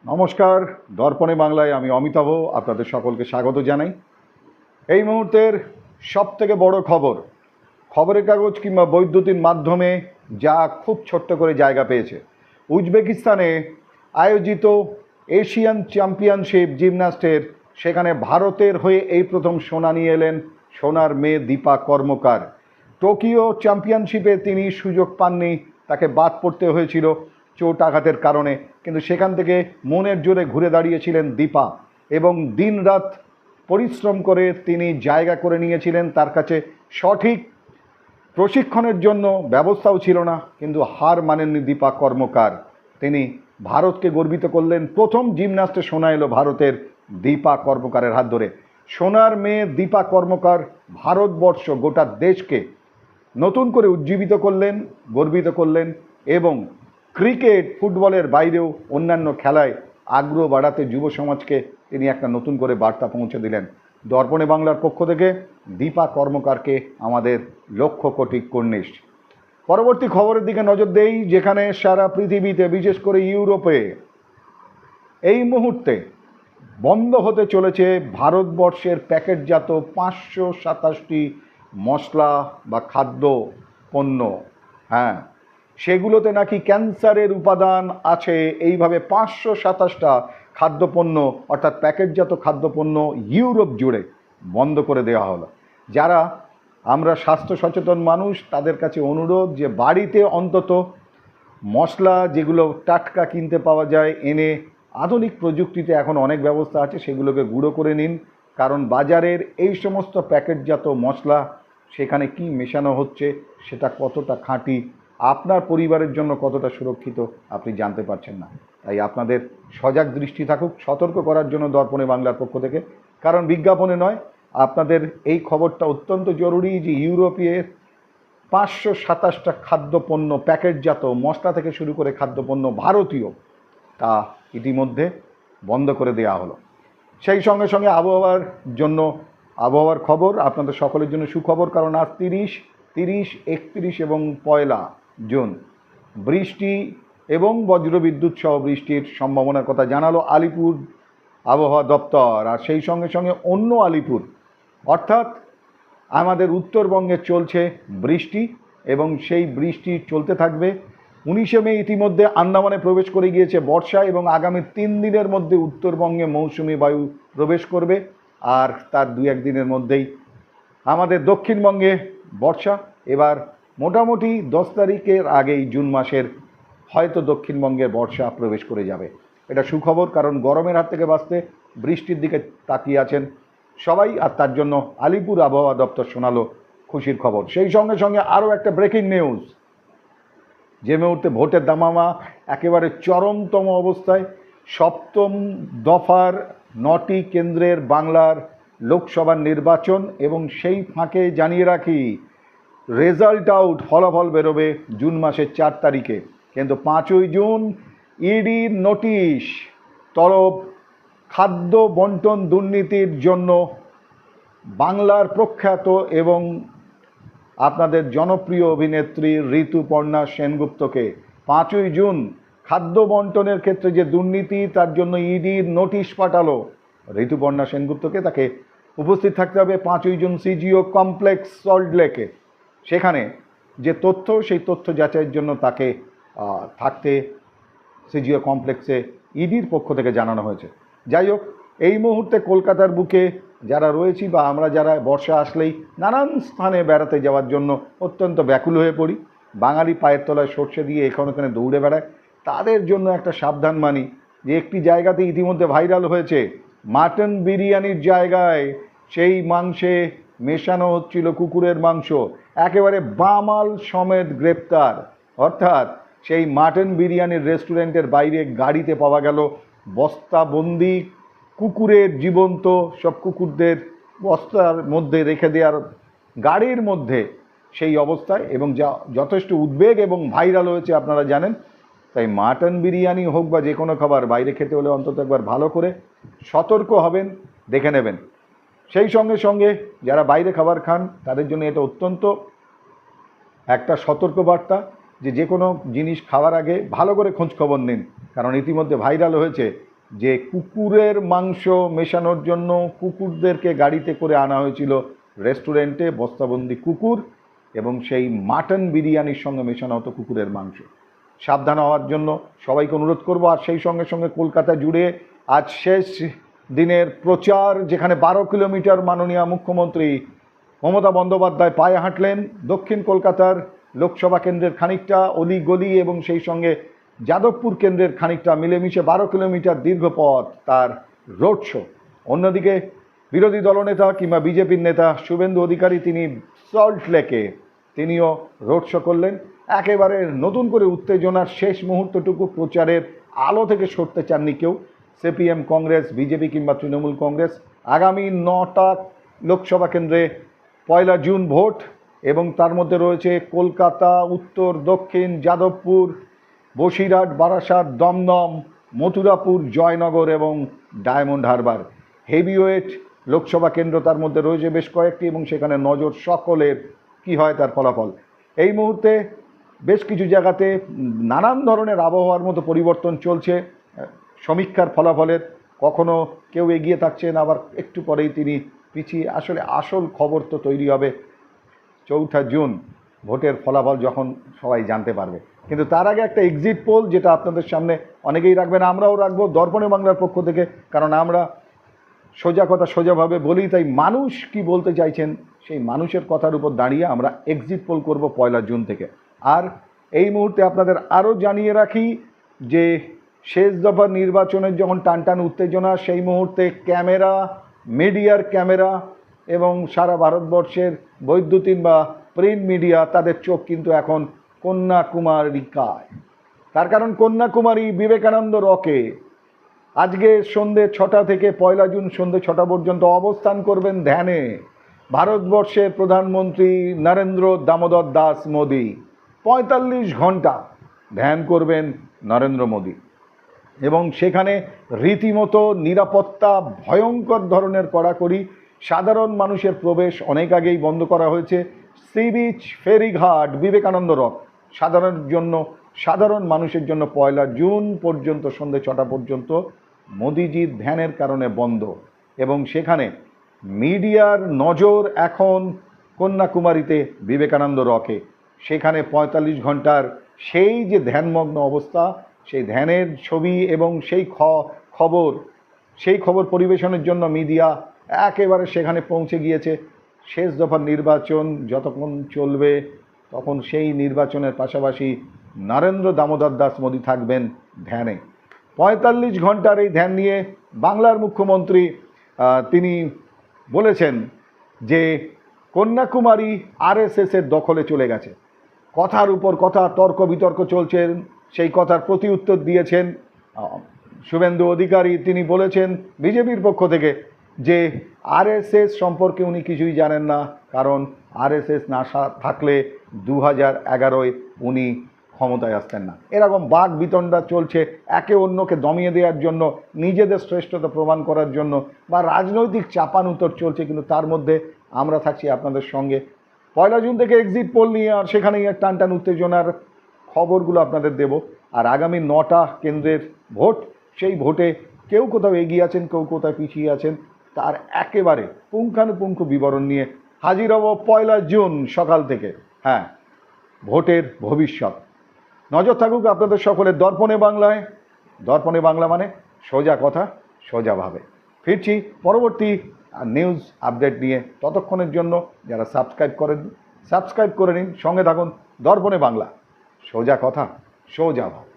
নমস্কার, দর্পণে বাংলায় আমি অমিতাভ আপনাদের সকলকে স্বাগত জানাই। এই মুহূর্তের সবথেকে বড় খবর, খবরের কাগজ কিংবা বৈদ্যুতিন মাধ্যমে যা খুব ছোট্ট করে জায়গা পেয়েছে। উজবেকিস্তানে আয়োজিত এশিয়ান চ্যাম্পিয়নশিপ জিমন্যাস্টের সেখানে ভারতের হয়ে এই প্রথম সোনা নিয়ে এলেন সোনার মেয়ে দীপা কর্মকার। টোকিও চ্যাম্পিয়নশিপে তিনি সুযোগ পাননি, তাকে বাদ পড়তে হয়েছিল চোট আঘাতের কারণে, কিন্তু সেখান থেকে মনের জোরে ঘুরে দাঁড়িয়েছিলেন দীপা এবং দিনরাত পরিশ্রম করে তিনি জায়গা করে নিয়েছিলেন। তার কাছে সঠিক প্রশিক্ষণের জন্য ব্যবস্থাও ছিল না, কিন্তু হার মানেননি দীপা কর্মকার। তিনি ভারতকে গর্বিত করলেন। প্রথম জিমন্যাস্টে সোনা এলো ভারতের দীপা কর্মকারের হাত ধরে। সোনার মেয়ে দীপা কর্মকার ভারতবর্ষ গোটা দেশকে নতুন করে উজ্জীবিত করলেন, গর্বিত করলেন এবং ক্রিকেট ফুটবলের বাইরেও অন্যান্য খেলায় আগ্রহ বাড়াতে যুব সমাজকে তিনি একটা নতুন করে বার্তা পৌঁছে দিলেন। দর্পণে বাংলার পক্ষ থেকে দীপা কর্মকারকে আমাদের লক্ষ কোটি কর্নিশ। পরবর্তী খবরের দিকে নজর দেই, যেখানে সারা পৃথিবীতে বিশেষ করে ইউরোপে এই মুহূর্তে বন্ধ হতে চলেছে ভারতবর্ষের প্যাকেটজাত 527টি মশলা বা খাদ্য পণ্য। হ্যাঁ, সেগুলোতে নাকি ক্যান্সারের উপাদান আছে। এইভাবে 527টা খাদ্যপণ্য অর্থাৎ প্যাকেটজাত খাদ্যপণ্য ইউরোপ জুড়ে বন্ধ করে দেওয়া হলো। যারা আমরা স্বাস্থ্য সচেতন মানুষ তাদের কাছে অনুরোধ যে বাড়িতে অন্তত মশলা যেগুলো টাটকা কিনতে পাওয়া যায় এনে, আধুনিক প্রযুক্তিতে এখন অনেক ব্যবস্থা আছে, সেগুলোকে গুঁড়ো করে নিন। কারণ বাজারের এই সমস্ত প্যাকেটজাত মশলা সেখানে কি মেশানো হচ্ছে, সেটা কতটা খাঁটি, আপনার পরিবারের জন্য কতটা সুরক্ষিত আপনি জানতে পারছেন না। তাই আপনাদের সজাগ দৃষ্টি থাকুক, সতর্ক করার জন্য দর্পণে বাংলার পক্ষ থেকে, কারণ বিজ্ঞাপনে নয়, আপনাদের এই খবরটা অত্যন্ত জরুরি যে ইউরোপের 527টা খাদ্যপণ্য প্যাকেটজাত মশলা থেকে শুরু করে খাদ্যপণ্য ভারতীয় তা ইতিমধ্যে বন্ধ করে দেওয়া হলো। সেই সঙ্গে সঙ্গে আবহাওয়ার খবর আপনাদের সকলের জন্য সুখবর, কারণ আজ 30, 31 এবং 1 জুন বৃষ্টি এবং বজ্রবিদ্যুৎ সহ বৃষ্টির সম্ভাবনার কথা জানালো আলিপুর আবহাওয়া দপ্তর। আর সেই সঙ্গে সঙ্গে অন্য আলিপুর অর্থাৎ আমাদের উত্তরবঙ্গে চলছে বৃষ্টি এবং সেই বৃষ্টি চলতে থাকবে। 19শে মে ইতিমধ্যে আন্দামানে প্রবেশ করে গিয়েছে বর্ষা এবং আগামী 3 দিনের মধ্যে উত্তরবঙ্গে মৌসুমি বায়ু প্রবেশ করবে। আর তার 2-1 দিনের মধ্যেই আমাদের দক্ষিণবঙ্গে বর্ষা। এবার মোটামুটি 10 তারিখের আগেই জুন মাসের হয়তো দক্ষিণবঙ্গে বর্ষা প্রবেশ করে যাবে। এটা সুখবর, কারণ গরমের হাত থেকে বাঁচতে বৃষ্টির দিকে তাকিয়ে আছেন সবাই। আর তার জন্য আলিপুর আবহাওয়া দপ্তর শোনালো খুশির খবর। সেই সঙ্গে সঙ্গে আরও একটা ব্রেকিং নিউজ, যে মুহূর্তে ভোটের দামামা একেবারে চরমতম অবস্থায়, 7ম দফার 9টি কেন্দ্রের বাংলার লোকসভার নির্বাচন এবং সেই ফাঁকে জানিয়ে রাখি রেজাল্ট আউট, ফলাফল বেরোবে জুন মাসের 4 তারিখে। কিন্তু 5ই জুন ইডির নোটিশ তলব খাদ্য বন্টন দুর্নীতির জন্য বাংলার প্রখ্যাত এবং আপনাদের জনপ্রিয় অভিনেত্রী ঋতুপর্ণা সেনগুপ্তকে 5ই জুন খাদ্য বন্টনের ক্ষেত্রে যে দুর্নীতি, তার জন্য ইডির নোটিশ পাঠালো ঋতুপর্ণা সেনগুপ্তকে। তাকে উপস্থিত থাকতে হবে 5ই জুন সিজিও কমপ্লেক্স সল্ট লেকে। সেখানে যে তথ্য, সেই তথ্য যাচাইয়ের জন্য তাকে থাকতে সিজিও কমপ্লেক্সে ইডির পক্ষ থেকে জানানো হয়েছে। যাই হোক, এই মুহূর্তে কলকাতার বুকে যারা রয়েছি বা আমরা যারা বর্ষা আসলেই নানান স্থানে বেড়াতে যাওয়ার জন্য অত্যন্ত ব্যাকুল হয়ে পড়ি, বাঙালি পায়ের তলায় সর্ষে দিয়ে এখানে ওখানে দৌড়ে বেড়ায়, তাদের জন্য একটা সাবধান মানি যে একটি জায়গাতে ইতিমধ্যে ভাইরাল হয়েছে মাটন বিরিয়ানির জায়গায় সেই মাংসে মেশানো হচ্ছিল কুকুরের মাংস। একেবারে বামাল সমেত গ্রেপ্তার। অর্থাৎ সেই মাটন বিরিয়ানির রেস্টুরেন্টের বাইরে গাড়িতে পাওয়া গেল বস্তাবন্দি কুকুরের জীবন্ত সব কুকুরদের বস্তার মধ্যে রেখে দেওয়ার গাড়ির মধ্যে সেই অবস্থায়, এবং যা যথেষ্ট উদ্বেগ এবং ভাইরাল হয়েছে আপনারা জানেন। তাই মাটন বিরিয়ানি হোক বা যে কোনো খাবার বাইরে খেতে হলে অন্তত একবার ভালো করে সতর্ক হবেন, দেখে নেবেন। সেই সঙ্গে সঙ্গে যারা বাইরে খাবার খান তাদের জন্য এটা অত্যন্ত একটা সতর্কবার্তা যে যে কোনো জিনিস খাওয়ার আগে ভালো করে খোঁজ খবর নিন, কারণ ইতিমধ্যে ভাইরাল হয়েছে যে কুকুরের মাংস মেশানোর জন্য কুকুরদেরকে গাড়িতে করে আনা হয়েছিল রেস্টুরেন্টে, বস্তাবন্দি কুকুর, এবং সেই মাটন বিরিয়ানির সঙ্গে মেশানো হতো কুকুরের মাংস। সাবধান হওয়ার জন্য সবাইকে অনুরোধ করব। আর সেই সঙ্গে সঙ্গে কলকাতা জুড়ে আজ শেষ দিনের প্রচার, যেখানে 12 কিলোমিটার মাননীয় মুখ্যমন্ত্রী মমতা বন্দ্যোপাধ্যায় পায়ে হাঁটলেন। দক্ষিণ কলকাতার লোকসভা কেন্দ্রের খানিকটা অলিগলি এবং সেই সঙ্গে যাদবপুর কেন্দ্রের খানিকটা মিলেমিশে 12 কিলোমিটার দীর্ঘ পথ তার রোড শো। অন্যদিকে বিরোধী দলনেতা কিংবা বিজেপির নেতা শুভেন্দু অধিকারী তিনি সল্ট লেকে তিনিও রোড শো করলেন। একেবারে নতুন করে উত্তেজনার শেষ মুহূর্তটুকু প্রচারের আলো থেকে সরতে চাননি কেউ। সিপিএম, কংগ্রেস, বিজেপি কিংবা তৃণমূল কংগ্রেস। আগামী 9টা লোকসভা কেন্দ্রে 1 জুন ভোট, এবং তার মধ্যে রয়েছে কলকাতা, উত্তর, দক্ষিণ, যাদবপুর, বসিরহাট, বারাসাত, দমদম, মথুরাপুর, জয়নগর এবং ডায়মন্ড হারবার। হেভিওয়েট লোকসভা কেন্দ্র তার মধ্যে রয়েছে বেশ কয়েকটি, এবং সেখানে নজর সকলের কি হয় তার ফলাফল। এই মুহূর্তে বেশ কিছু জায়গাতে নানান ধরনের আবহাওয়ার মতো পরিবর্তন চলছে সমীক্ষার ফলাফলের। কখনো কেউ এগিয়ে থাকছেন, আবার একটু পরেই তিনি পিছিয়ে। আসলে আসল খবর তো তৈরি হবে 4 জুন, ভোটের ফলাফল যখন সবাই জানতে পারবে। কিন্তু তার আগে একটা এক্সিট পোল, যেটা আপনাদের সামনে অনেকেই রাখবেন, আমরাও রাখবো দর্পণে বাংলার পক্ষ থেকে, কারণ আমরা সোজা কথা সোজাভাবে বলি। তাই মানুষ কি বলতে চাইছেন সেই মানুষের কথার উপর দাঁড়িয়ে আমরা এক্সিট পোল করব 1 জুন থেকে। আর এই মুহূর্তে আপনাদের আরও জানিয়ে রাখি যে শেষ দফা নির্বাচনের যখন টানটান উত্তেজনা, সেই মুহূর্তে ক্যামেরা, মিডিয়ার ক্যামেরা এবং সারা ভারতবর্ষের বৈদ্যুতিন বা প্রিন্ট মিডিয়া, তাদের চোখ কিন্তু এখন কন্যাকুমারিকায়। তার কারণ কন্যাকুমারী বিবেকানন্দ রকে আজকে সন্ধ্যে 6টা থেকে 1 জুন সন্ধ্যে 6টা পর্যন্ত অবস্থান করবেন ধ্যানে ভারতবর্ষের প্রধানমন্ত্রী নরেন্দ্র দামোদর দাস মোদী। 45 ঘন্টা ধ্যান করবেন নরেন্দ্র মোদী, এবং সেখানে রীতিমতো নিরাপত্তা ভয়ঙ্কর ধরনের কড়াকড়ি। সাধারণ মানুষের প্রবেশ অনেক আগেই বন্ধ করা হয়েছে। সি বিচ, ফেরিঘাট, বিবেকানন্দ রক সাধারণ মানুষের জন্য 1 জুন পর্যন্ত সন্ধ্যে 6টা পর্যন্ত মোদিজির ধ্যানের কারণে বন্ধ। এবং সেখানে মিডিয়ার নজর এখন কন্যাকুমারীতে বিবেকানন্দ রকে। সেখানে 45 ঘন্টার সেই যে ধ্যানমগ্ন অবস্থা, সেই ধ্যানের ছবি এবং সেই খবর পরিবেশনের জন্য মিডিয়া একেবারে সেখানে পৌঁছে গিয়েছে। শেষ দফার নির্বাচন যতক্ষণ চলবে তখন সেই নির্বাচনের পাশাপাশি নরেন্দ্র দামোদর দাস মোদী থাকবেন ধ্যানে। 45 ঘন্টার এই ধ্যান নিয়ে বাংলার মুখ্যমন্ত্রী তিনি বলেছেন যে কন্যাকুমারী আরএসএসের দখলে চলে গেছে। কথার উপর কথা, তর্ক বিতর্ক চলছে। সেই কথার প্রতি উত্তর দিয়েছেন শুভেন্দু অধিকারী। তিনি বলেছেন বিজেপির পক্ষ থেকে যে আরএসএস সম্পর্কে উনি কিছুই জানেন না, কারণ আরএসএস না থাকলে 2011-য় উনি ক্ষমতায় আসতেন না। এরকম বাক বিতণ্ডা চলছে একে অন্যকে দমিয়ে দেওয়ার জন্য, নিজেদের শ্রেষ্ঠতা প্রমাণ করার জন্য, বা রাজনৈতিক চাপানুতর চলছে। কিন্তু তার মধ্যে আমরা থাকছি আপনাদের সঙ্গে 1 জুন থেকে এক্সিট পোল নিয়ে, আর সেখানেই এক টানটান উত্তেজনার খবরগুলো আপনাদের দেব। আর আগামী 9টা কেন্দ্রের ভোট, সেই ভোটে কেউ কোথাও এগিয়ে আছেন, কেউ কোথাও পিছিয়ে আছেন, তার একেবারে পুঙ্খানুপুঙ্খ বিবরণ নিয়ে হাজির হব 1 জুন সকাল থেকে। হ্যাঁ, ভোটের ভবিষ্যৎ। নজর থাকুক আপনাদের সকলের দর্পণে বাংলায়। দর্পণে বাংলা মানে সোজা কথা সোজাভাবে। ফিরছি পরবর্তী নিউজ আপডেট নিয়ে। ততক্ষণের জন্য যারা সাবস্ক্রাইব করে নিন, সঙ্গে থাকুন। দর্পণে বাংলা, সোজা কথা সোজাভাবে।